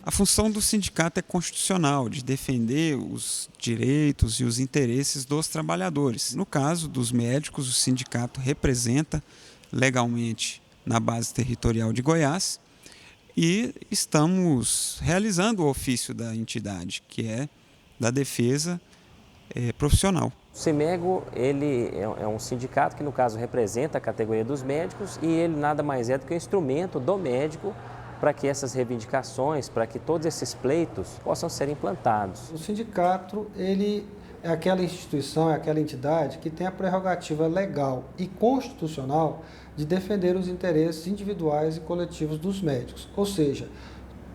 A função do sindicato é constitucional, de defender os direitos e os interesses dos trabalhadores. No caso dos médicos, o sindicato representa legalmente na base territorial de Goiás e estamos realizando o ofício da entidade, que é da defesa profissional. O CIMEGO ele é um sindicato que, no caso, representa a categoria dos médicos e ele nada mais é do que um instrumento do médico para que essas reivindicações, para que todos esses pleitos possam ser implantados. O sindicato ele é aquela instituição, é aquela entidade que tem a prerrogativa legal e constitucional de defender os interesses individuais e coletivos dos médicos. Ou seja,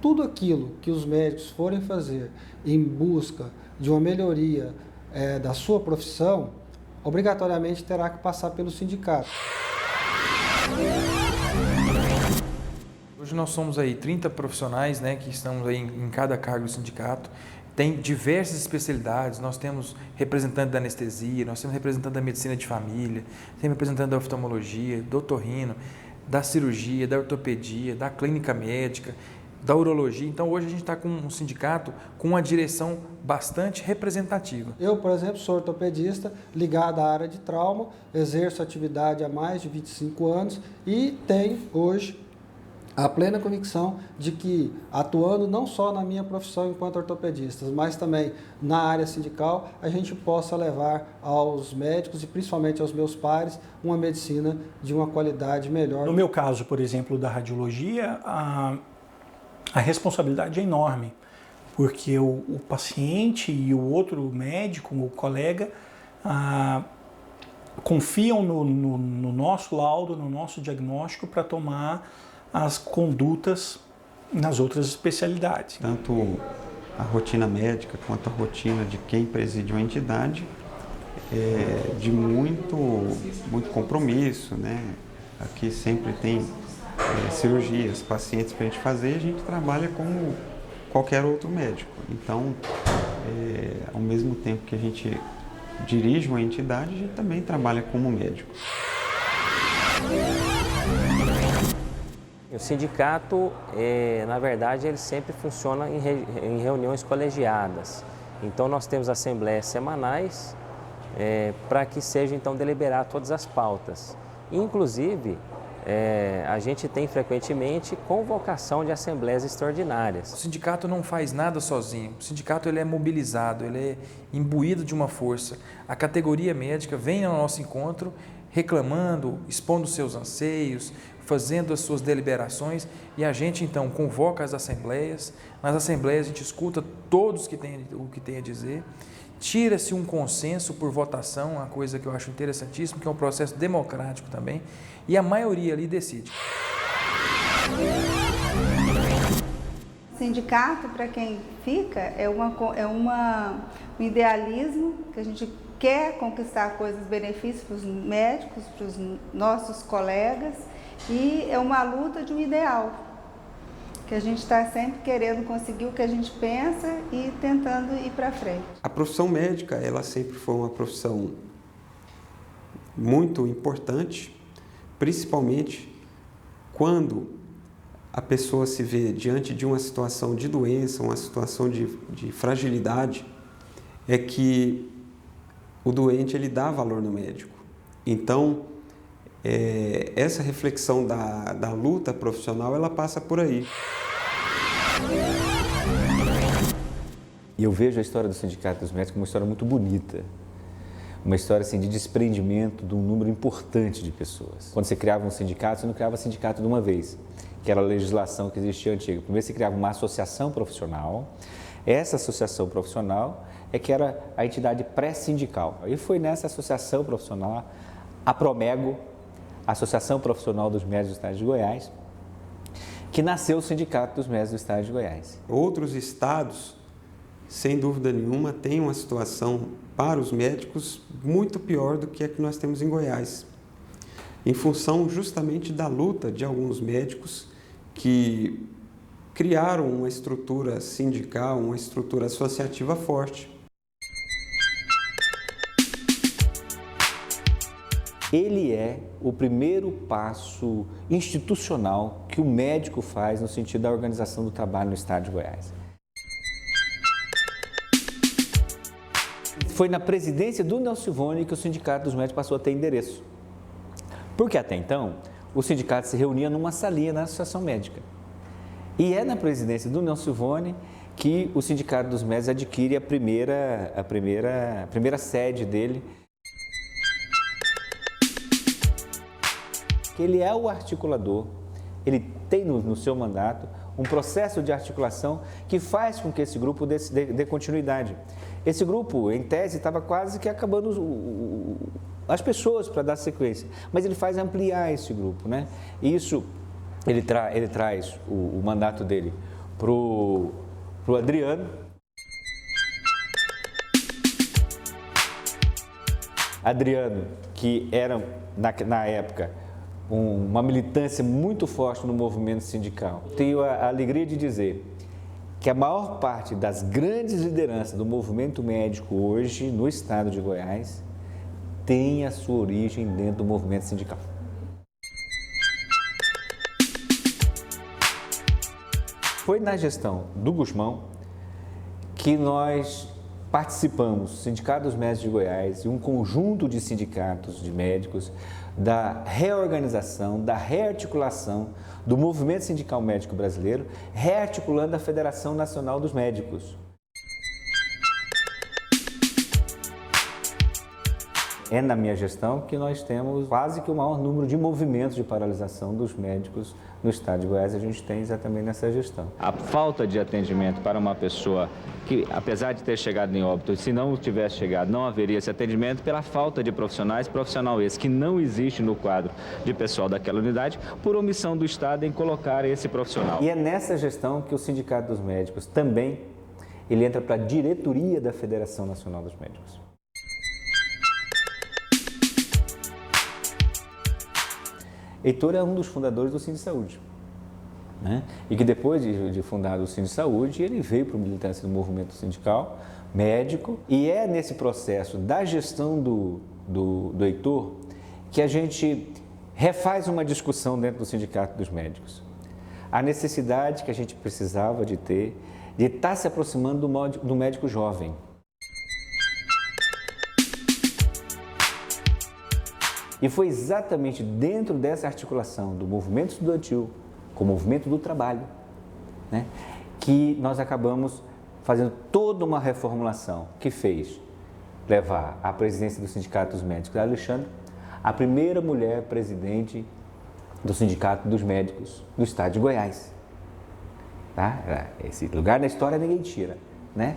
tudo aquilo que os médicos forem fazer em busca de uma melhoria da sua profissão, obrigatoriamente terá que passar pelo sindicato. Hoje nós somos aí 30 profissionais, né, que estamos aí em cada cargo do sindicato. Tem diversas especialidades, nós temos representante da anestesia, nós temos representante da medicina de família, temos representante da oftalmologia, do otorrino, da cirurgia, da ortopedia, da clínica médica, da urologia. Então hoje a gente está com um sindicato com uma direção bastante representativa. Eu, por exemplo, sou ortopedista ligado à área de trauma, exerço atividade há mais de 25 anos e tenho hoje a plena convicção de que, atuando não só na minha profissão enquanto ortopedista, mas também na área sindical, a gente possa levar aos médicos e principalmente aos meus pares uma medicina de uma qualidade melhor. No meu caso, por exemplo, da radiologia, a responsabilidade é enorme, porque o paciente e o outro médico, o colega, confiam no nosso laudo, no nosso diagnóstico para tomar as condutas nas outras especialidades. Tanto a rotina médica quanto a rotina de quem preside uma entidade é de muito compromisso, né? Aqui sempre tem cirurgias, pacientes para a gente fazer, a gente trabalha como qualquer outro médico. Então, ao mesmo tempo que a gente dirige uma entidade, a gente também trabalha como médico. O sindicato, na verdade, ele sempre funciona em reuniões colegiadas. Então, nós temos assembleias semanais para que seja, então, deliberar todas as pautas. Inclusive, a gente tem frequentemente convocação de assembleias extraordinárias. O sindicato não faz nada sozinho. O sindicato ele é mobilizado, ele é imbuído de uma força. A categoria médica vem ao nosso encontro reclamando, expondo seus anseios, fazendo as suas deliberações e a gente então convoca as assembleias. Nas assembleias a gente escuta todos o que tem a dizer, tira-se um consenso por votação, uma coisa que eu acho interessantíssima, que é um processo democrático também, e a maioria ali decide. Sindicato, para quem fica, é um idealismo que a gente quer conquistar coisas, benefícios para os médicos, para os nossos colegas, e é uma luta de um ideal, que a gente está sempre querendo conseguir o que a gente pensa e tentando ir para frente. A profissão médica, ela sempre foi uma profissão muito importante, principalmente quando a pessoa se vê diante de uma situação de doença, uma situação de fragilidade, é que o doente ele dá valor no médico. Então, essa reflexão da luta profissional, ela passa por aí. E eu vejo a história do Sindicato dos Médicos como uma história muito bonita. Uma história assim, de desprendimento de um número importante de pessoas. Quando você criava um sindicato, você não criava sindicato de uma vez, que era a legislação que existia antiga. Primeiro você criava uma associação profissional. Essa associação profissional é que era a entidade pré-sindical. E foi nessa associação profissional, a Promego, a Associação Profissional dos Médicos do Estado de Goiás, que nasceu o Sindicato dos Médicos do Estado de Goiás. Outros estados, sem dúvida nenhuma, têm uma situação para os médicos muito pior do que a que nós temos em Goiás, em função justamente da luta de alguns médicos que criaram uma estrutura sindical, uma estrutura associativa forte. ele é o primeiro passo institucional que o médico faz no sentido da organização do trabalho no estado de Goiás. Foi na presidência do Nelson Ivone que o Sindicato dos Médicos passou a ter endereço. Porque até então, o sindicato se reunia numa salinha na Associação Médica. E é na presidência do Nelson Ivone que o Sindicato dos Médicos adquire a primeira sede dele. Ele é o articulador, ele tem no seu mandato um processo de articulação que faz com que esse grupo dê continuidade. Esse grupo, em tese, estava quase que acabando as pessoas para dar sequência, mas ele faz ampliar esse grupo, né? E isso, ele traz o mandato dele para o Adriano. Adriano, que era, na época, uma militância muito forte no movimento sindical. Tenho a alegria de dizer que a maior parte das grandes lideranças do movimento médico hoje no estado de Goiás tem a sua origem dentro do movimento sindical. Foi na gestão do Gusmão que nós participamos, Sindicato dos Médicos de Goiás e um conjunto de sindicatos de médicos, da reorganização, da rearticulação do movimento sindical médico brasileiro, rearticulando a Federação Nacional dos Médicos. É na minha gestão que nós temos quase que o maior número de movimentos de paralisação dos médicos no estado de Goiás, a gente tem exatamente nessa gestão. A falta de atendimento para uma pessoa que, apesar de ter chegado em óbito, se não tivesse chegado, não haveria esse atendimento pela falta de profissional esse que não existe no quadro de pessoal daquela unidade, por omissão do Estado em colocar esse profissional. E é nessa gestão que o Sindicato dos Médicos também, ele entra para a diretoria da Federação Nacional dos Médicos. Heitor é um dos fundadores do Cine Saúde, né? E que depois de fundar o Cine Saúde, ele veio para a militância do movimento sindical, médico, e é nesse processo da gestão do Heitor que a gente refaz uma discussão dentro do Sindicato dos Médicos. A necessidade que a gente precisava de ter, de estar se aproximando do médico jovem. E foi exatamente dentro dessa articulação do movimento estudantil com o movimento do trabalho, né, que nós acabamos fazendo toda uma reformulação que fez levar à presidência do Sindicato dos Médicos a Alexandre, a primeira mulher presidente do Sindicato dos Médicos do estado de Goiás. Tá? Esse lugar na história ninguém tira, né?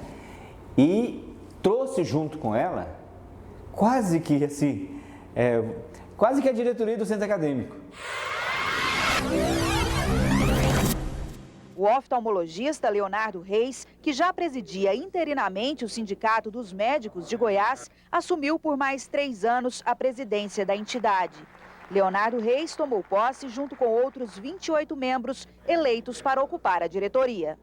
E trouxe junto com ela quase que assim... quase que a diretoria do centro acadêmico. O oftalmologista Leonardo Reis, que já presidia interinamente o Sindicato dos Médicos de Goiás, assumiu por mais 3 anos a presidência da entidade. Leonardo Reis tomou posse junto com outros 28 membros eleitos para ocupar a diretoria.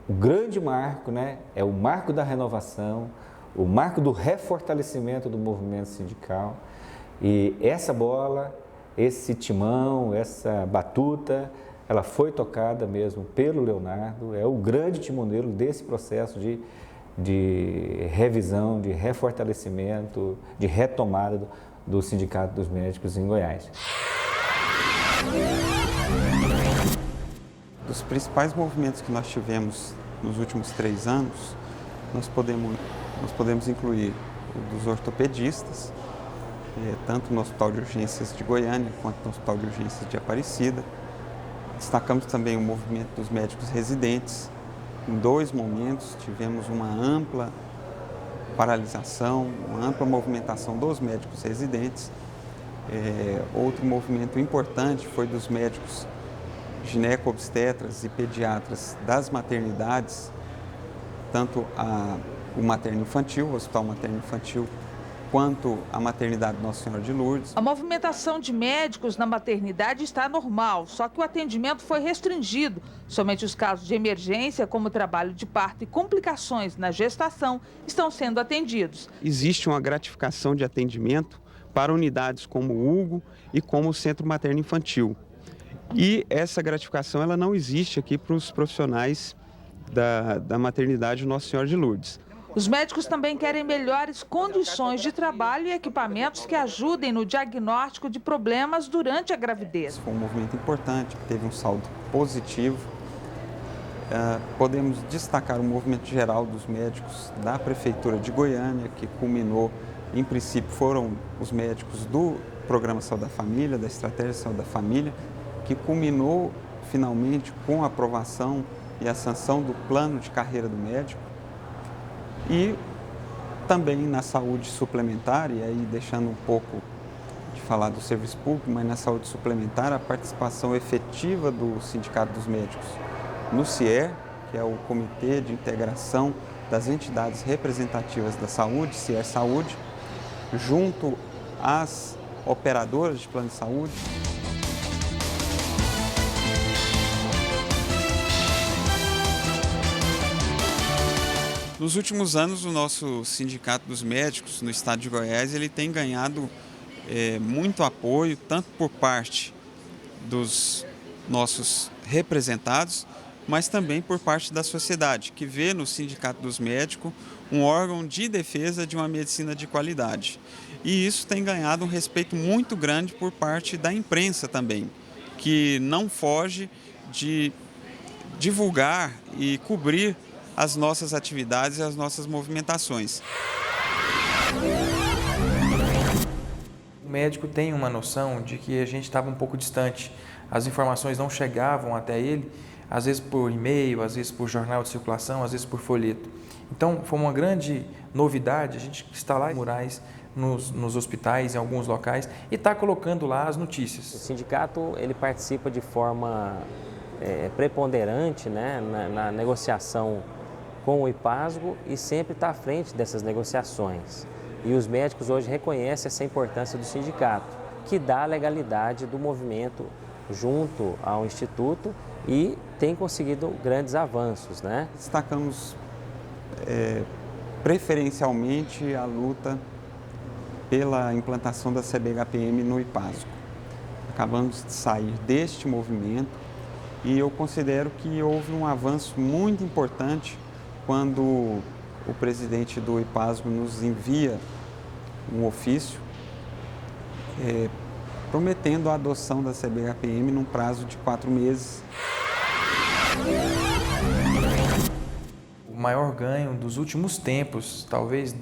O grande marco, né, é o marco da renovação, o marco do refortalecimento do movimento sindical. E essa bola, esse timão, essa batuta, ela foi tocada mesmo pelo Leonardo, é o grande timoneiro desse processo de revisão, de refortalecimento, de retomada do Sindicato dos Médicos em Goiás. Dos principais movimentos que nós tivemos nos últimos 3 anos, nós podemos incluir o dos ortopedistas, tanto no Hospital de Urgências de Goiânia quanto no Hospital de Urgências de Aparecida. Destacamos também o movimento dos médicos residentes. Em 2 momentos tivemos uma ampla paralisação, uma ampla movimentação dos médicos residentes. Outro movimento importante foi dos médicos gineco-obstetras e pediatras das maternidades, tanto o materno-infantil, o Hospital Materno-Infantil quanto a maternidade Nossa Senhora de Lourdes. A movimentação de médicos na maternidade está normal, só que o atendimento foi restringido. Somente os casos de emergência, como trabalho de parto e complicações na gestação, estão sendo atendidos. Existe uma gratificação de atendimento para unidades como o Hugo e como o Centro Materno Infantil. E essa gratificação ela não existe aqui para os profissionais da maternidade Nossa Senhora de Lourdes. Os médicos também querem melhores condições de trabalho e equipamentos que ajudem no diagnóstico de problemas durante a gravidez. Foi um movimento importante, que teve um saldo positivo. Podemos destacar o movimento geral dos médicos da Prefeitura de Goiânia, que culminou, em princípio, foram os médicos do Programa Saúde da Família, da Estratégia de Saúde da Família, que culminou finalmente com a aprovação e a sanção do plano de carreira do médico. E também na saúde suplementar, e aí deixando um pouco de falar do serviço público, mas na saúde suplementar, a participação efetiva do Sindicato dos Médicos no CIER, que é o Comitê de Integração das Entidades Representativas da Saúde, CIER Saúde, junto às operadoras de plano de saúde. Nos últimos anos, o nosso Sindicato dos Médicos no estado de Goiás ele tem ganhado muito apoio, tanto por parte dos nossos representados, mas também por parte da sociedade, que vê no Sindicato dos Médicos um órgão de defesa de uma medicina de qualidade. E isso tem ganhado um respeito muito grande por parte da imprensa também, que não foge de divulgar e cobrir as nossas atividades e as nossas movimentações. O médico tem uma noção de que a gente estava um pouco distante, as informações não chegavam até ele, às vezes por e-mail, às vezes por jornal de circulação, às vezes por folheto. Então, foi uma grande novidade a gente instalar murais nos hospitais, em alguns locais, e está colocando lá as notícias. O sindicato ele participa de forma preponderante, né, na negociação com o IPASGO e sempre está à frente dessas negociações. E os médicos hoje reconhecem essa importância do sindicato, que dá a legalidade do movimento junto ao Instituto e tem conseguido grandes avanços, né? Destacamos preferencialmente a luta pela implantação da CBHPM no IPASGO. Acabamos de sair deste movimento e eu considero que houve um avanço muito importante quando o presidente do IPASGO nos envia um ofício prometendo a adoção da CBHPM num prazo de 4 meses. O maior ganho dos últimos tempos, talvez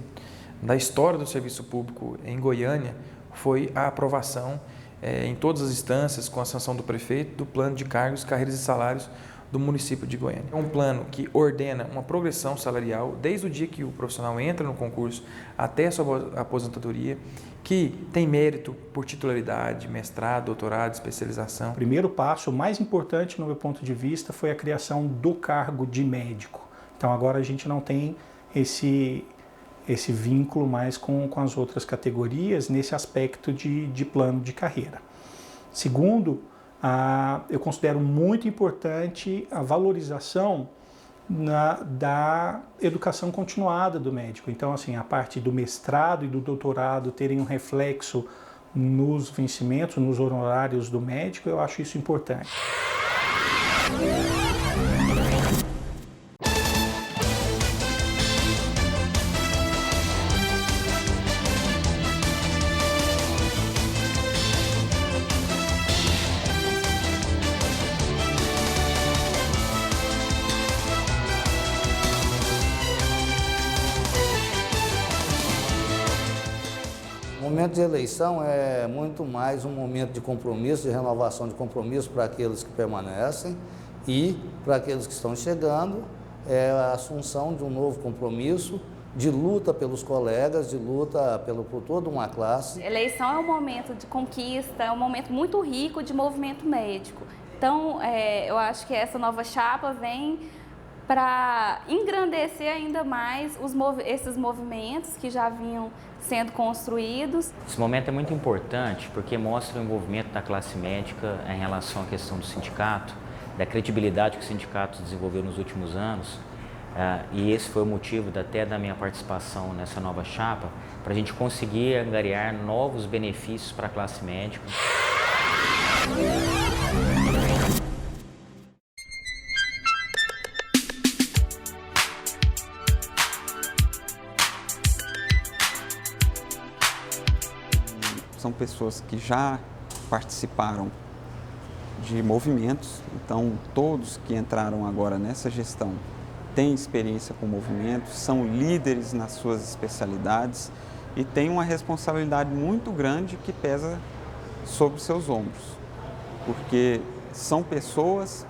da história do serviço público em Goiânia, foi a aprovação em todas as instâncias, com a sanção do prefeito, do plano de cargos, carreiras e salários do município de Goiânia. É um plano que ordena uma progressão salarial desde o dia que o profissional entra no concurso até a sua aposentadoria, que tem mérito por titularidade, mestrado, doutorado, especialização. O primeiro passo, mais importante no meu ponto de vista, foi a criação do cargo de médico. Então agora a gente não tem esse vínculo mais com as outras categorias nesse aspecto de plano de carreira. Segundo, eu considero muito importante a valorização da educação continuada do médico. Então, assim, a parte do mestrado e do doutorado terem um reflexo nos vencimentos, nos honorários do médico, eu acho isso importante. O momento de eleição é muito mais um momento de compromisso, de renovação de compromisso para aqueles que permanecem e para aqueles que estão chegando, é a assunção de um novo compromisso, de luta pelos colegas, de luta por toda uma classe. Eleição é um momento de conquista, é um momento muito rico de movimento médico. Então, eu acho que essa nova chapa vem para engrandecer ainda mais esses movimentos que já vinham sendo construídos. Esse momento é muito importante porque mostra o envolvimento da classe médica em relação à questão do sindicato, da credibilidade que o sindicato desenvolveu nos últimos anos, e esse foi o motivo até da minha participação nessa nova chapa, para a gente conseguir angariar novos benefícios para a classe médica. São pessoas que já participaram de movimentos, então todos que entraram agora nessa gestão têm experiência com movimentos, são líderes nas suas especialidades e têm uma responsabilidade muito grande que pesa sobre seus ombros, porque são pessoas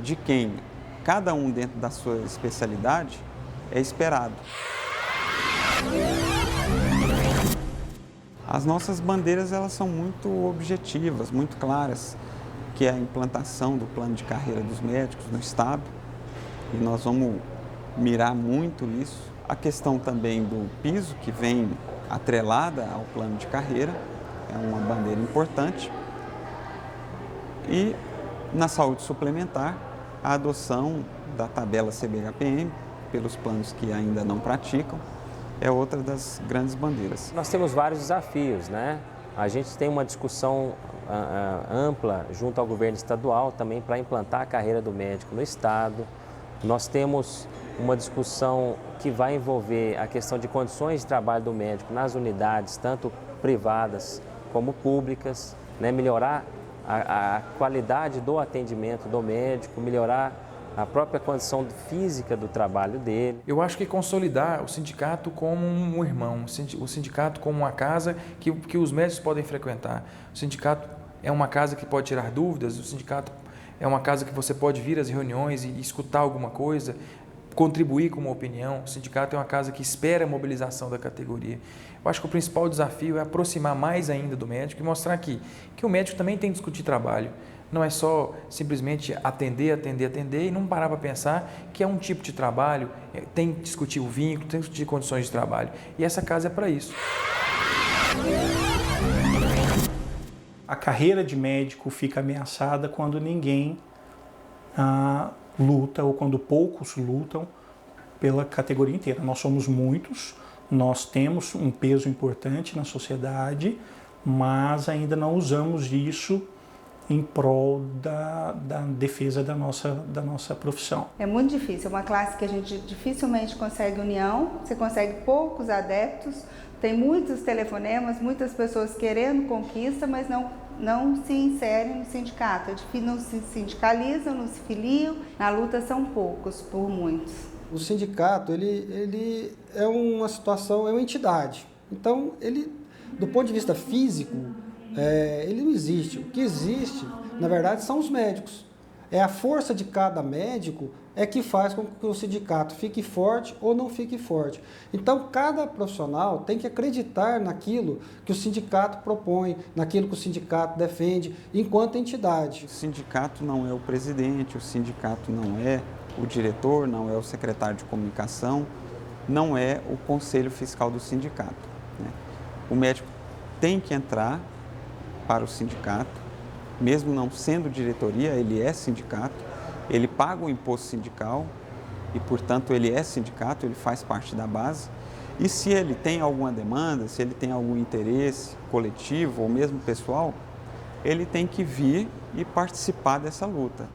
de quem cada um dentro da sua especialidade é esperado. As nossas bandeiras elas são muito objetivas, muito claras, que é a implantação do plano de carreira dos médicos no Estado, e nós vamos mirar muito isso. A questão também do piso, que vem atrelada ao plano de carreira, é uma bandeira importante. E na saúde suplementar, a adoção da tabela CBHPM pelos planos que ainda não praticam, é outra das grandes bandeiras. Nós temos vários desafios, né? A gente tem uma discussão ampla junto ao governo estadual também para implantar a carreira do médico no Estado. Nós temos uma discussão que vai envolver a questão de condições de trabalho do médico nas unidades, tanto privadas como públicas, né? Melhorar a qualidade do atendimento do médico, melhorar a própria condição física do trabalho dele. Eu acho que consolidar o sindicato como um irmão, o sindicato como uma casa que os médicos podem frequentar. O sindicato é uma casa que pode tirar dúvidas, o sindicato é uma casa que você pode vir às reuniões e escutar alguma coisa, contribuir com uma opinião. O sindicato é uma casa que espera a mobilização da categoria. Eu acho que o principal desafio é aproximar mais ainda do médico e mostrar que o médico também tem que discutir trabalho. Não é só simplesmente atender e não parar para pensar que é um tipo de trabalho, tem que discutir o vínculo, tem que discutir condições de trabalho. E essa casa é para isso. A carreira de médico fica ameaçada quando ninguém luta ou quando poucos lutam pela categoria inteira. Nós somos muitos, nós temos um peso importante na sociedade, mas ainda não usamos isso em prol da defesa da nossa profissão. É muito difícil, é uma classe que a gente dificilmente consegue união, você consegue poucos adeptos, tem muitos telefonemas, muitas pessoas querendo conquista, mas não se inserem no sindicato, não se sindicalizam, não se filiam, na luta são poucos, por muitos. O sindicato, ele é uma situação, é uma entidade, então ele, do ponto de vista físico, ele não existe. O que existe, na verdade, são os médicos. É a força de cada médico que faz com que o sindicato fique forte ou não fique forte. Então, cada profissional tem que acreditar naquilo que o sindicato propõe, naquilo que o sindicato defende, enquanto entidade. O sindicato não é o presidente, o sindicato não é o diretor, não é o secretário de comunicação, não é o conselho fiscal do sindicato, né? O médico tem que entrar para o sindicato, mesmo não sendo diretoria, ele é sindicato, ele paga o imposto sindical e, portanto, ele é sindicato, ele faz parte da base. E se ele tem alguma demanda, se ele tem algum interesse coletivo ou mesmo pessoal, ele tem que vir e participar dessa luta.